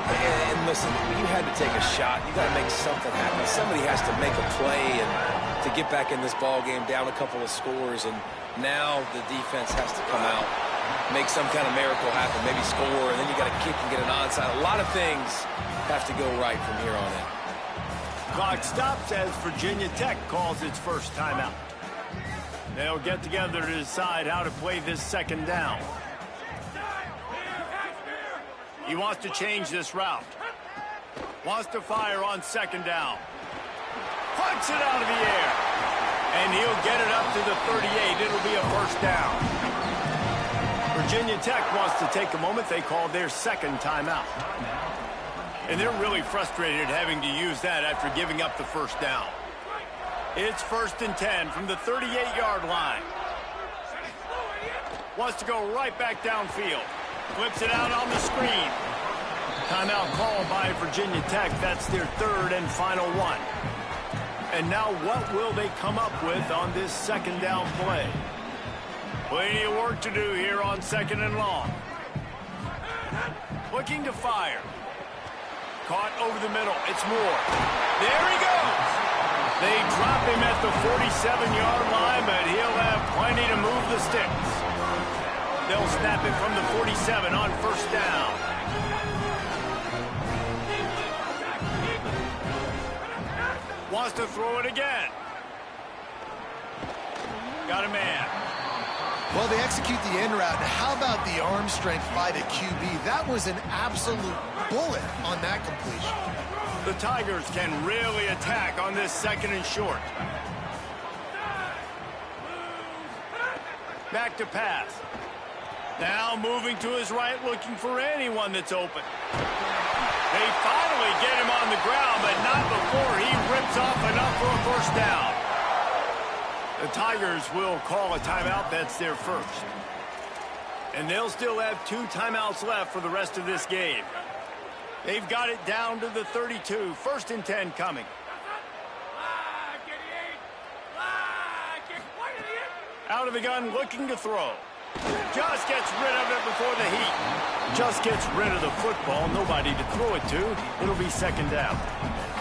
And listen, you had to take a shot. You got to make something happen. Somebody has to make a play and to get back in this ball game, down a couple of scores, and now the defense has to come out, make some kind of miracle happen, maybe score, and then you got to kick and get an onside. A lot of things have to go right from here on in. Clock stops as Virginia Tech calls its first timeout. They'll get together to decide how to play this second down. He wants to change this route. Wants to fire on second down. Punts it out of the air. And he'll get it up to the 38. It'll be a first down. Virginia Tech wants to take a moment. They called their second timeout. And they're really frustrated having to use that after giving up the first down. It's 1st and 10 from the 38-yard line. Wants to go right back downfield. Flips it out on the screen. Timeout called by Virginia Tech. That's their 3rd and final one. And now what will they come up with on this second down play? Plenty of work to do here on 2nd and long. Looking to fire. Caught over the middle. It's Moore. There he goes. They drop him at the 47-yard line, but he'll have plenty to move the sticks. They'll snap it from the 47 on first down. Wants to throw it again. Got a man. Well, they execute the end route. How about the arm strength by the QB? That was an absolute bullet on that completion. The Tigers can really attack on this 2nd and short. Back to pass. Now moving to his right, looking for anyone that's open. They finally get him on the ground, but not before he rips off enough for a first down. The Tigers will call a timeout. That's their first. And they'll still have 2 timeouts left for the rest of this game. They've got it down to the 32. 1st and 10 coming. Out of the gun, looking to throw. Just gets rid of it before the heat. Just gets rid of the football. Nobody to throw it to. It'll be second down.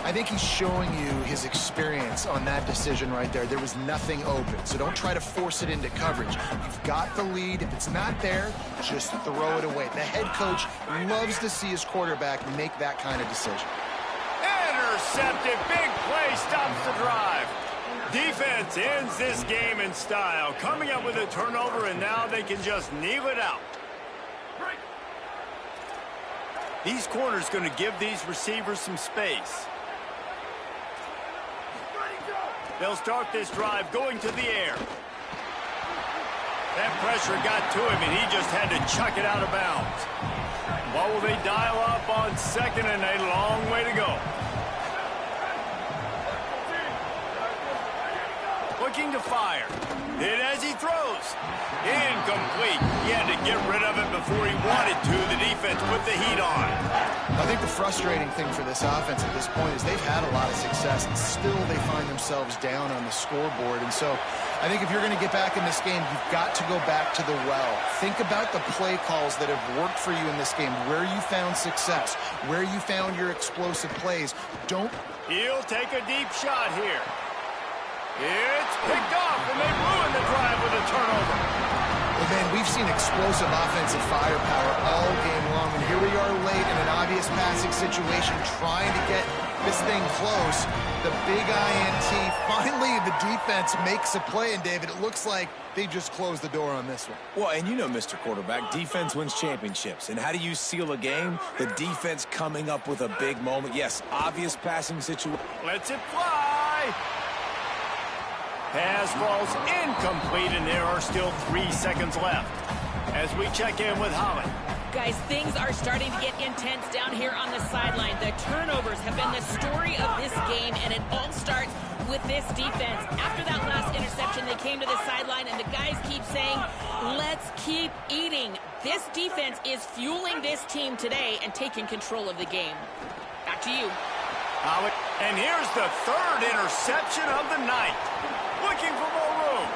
I think he's showing you his experience on that decision right there. There was nothing open, so don't try to force it into coverage. You've got the lead. If it's not there, just throw it away. The head coach loves to see his quarterback make that kind of decision. Intercepted. Big play stops the drive. Defense ends this game in style, coming up with a turnover, and now they can just kneel it out. These corners going to give these receivers some space. They'll start this drive going to the air. That pressure got to him, and he just had to chuck it out of bounds. What will they dial up on second, and a long way to go. Looking to fire. Hit as he throws. Incomplete. He had to get rid of it before he wanted to. The defense put the heat on. I think the frustrating thing for this offense at this point is they've had a lot of success, and still they find themselves down on the scoreboard. And so I think if you're going to get back in this game, you've got to go back to the well. Think about the play calls that have worked for you in this game, where you found success, where you found your explosive plays. He'll take a deep shot here. It's picked off, and they ruin the drive with a turnover. Well, man, we've seen explosive offensive firepower all game long, and here we are late in an obvious passing situation trying to get this thing close. The big INT. Finally, the defense makes a play, and David, it looks like they just closed the door on this one. Well, and you know, Mr. Quarterback, defense wins championships. And how do you seal a game? The defense coming up with a big moment. Yes, obvious passing situation. Lets it fly. Pass falls incomplete, and there are still 3 seconds left as we check in with Holly. Guys, things are starting to get intense down here on the sideline. The turnovers have been the story of this game, and it all starts with this defense. After that last interception, they came to the sideline, and the guys keep saying, let's keep eating. This defense is fueling this team today and taking control of the game. Back to you. Holly. And here's the 3rd interception of the night. Looking for more room.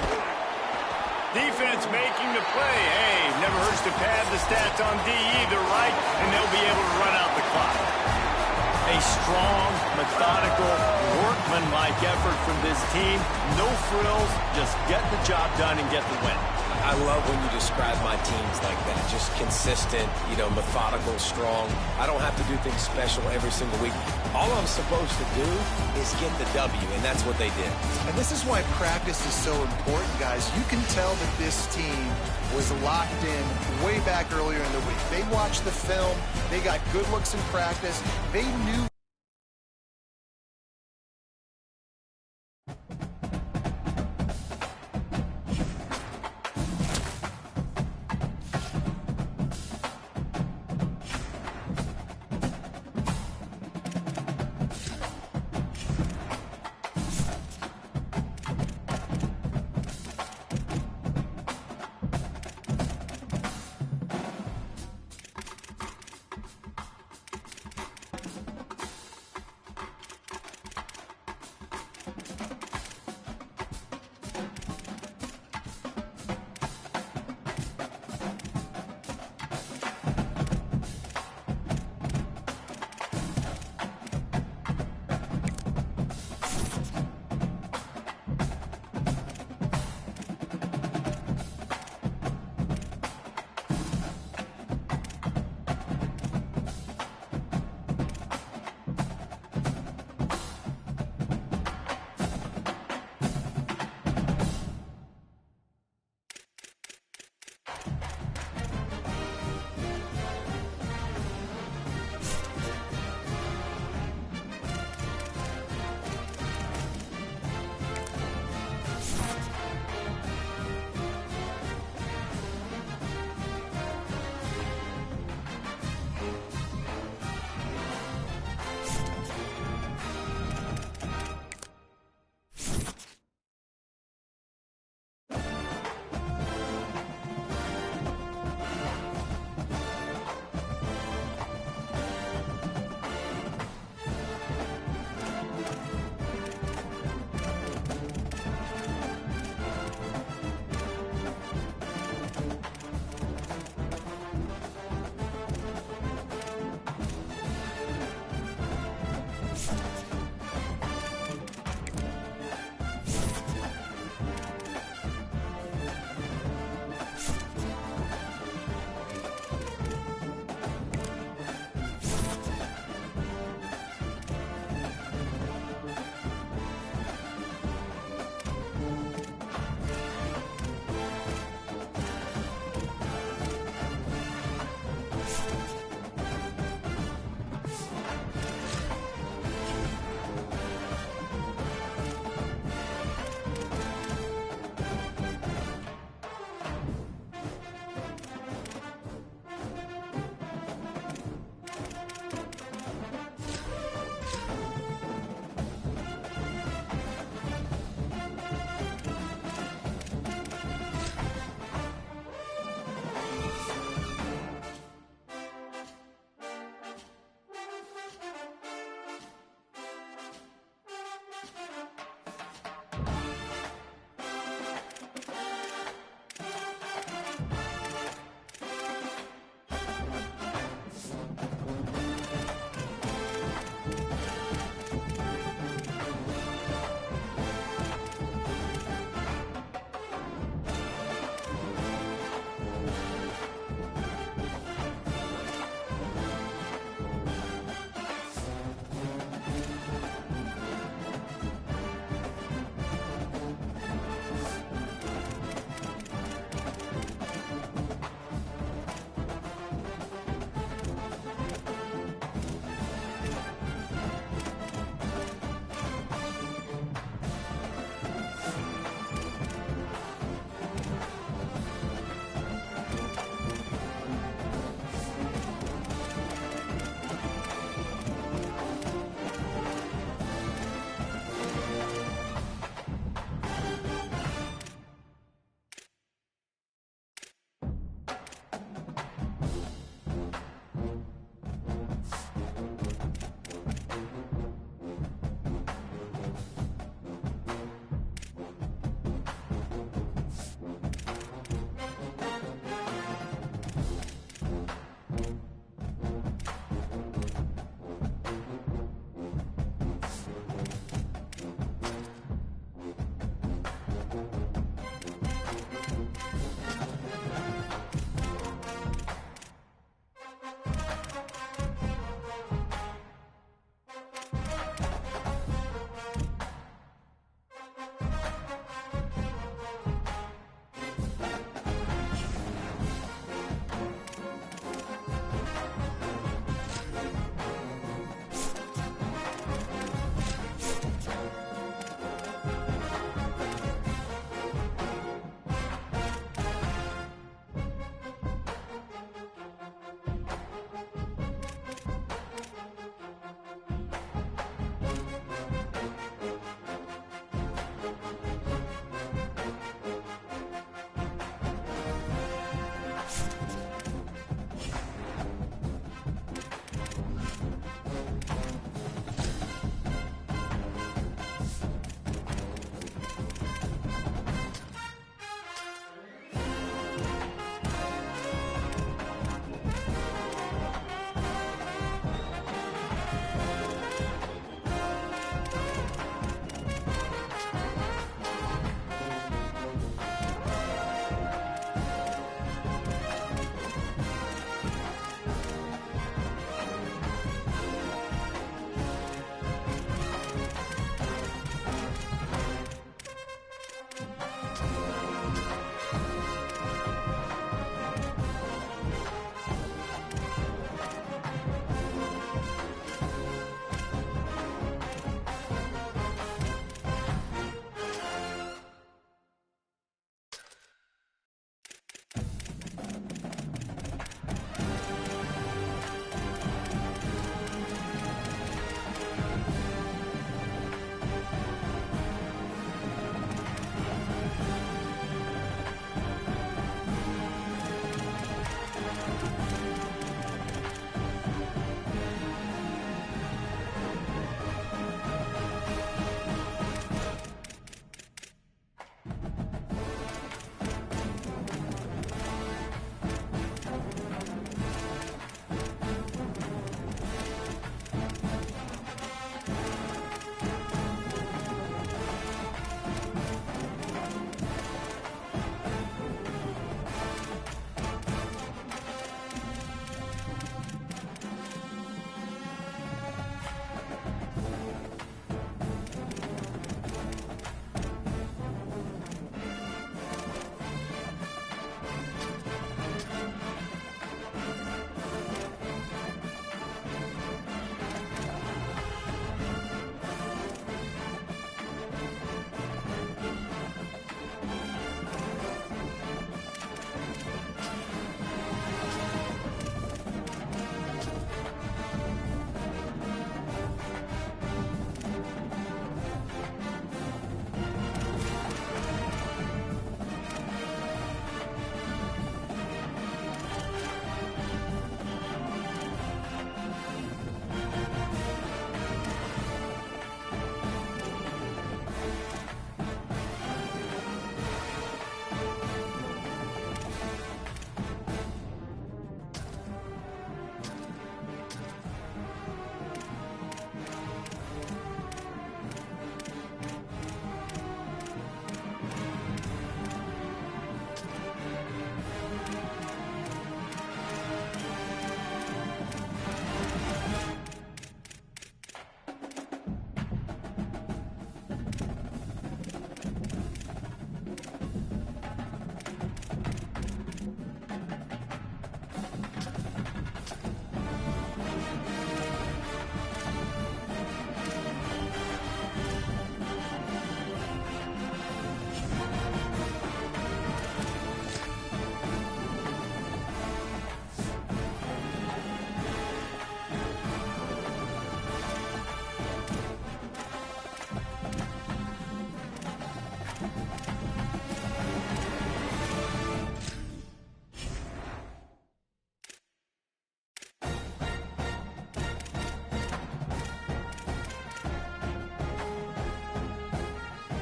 Defense making the play. Hey, never hurts to pad the stats on D either, right? And they'll be able to run out the clock. A strong, methodical, workmanlike effort from this team. No frills, just get the job done and get the win. I love when you describe my teams like that. Just consistent, you know, methodical, strong. I don't have to do things special every single week. All I'm supposed to do is get the W, and that's what they did. And this is why practice is so important, guys. You can tell that this team was locked in way back earlier in the week. They watched the film. They got good looks in practice. They knew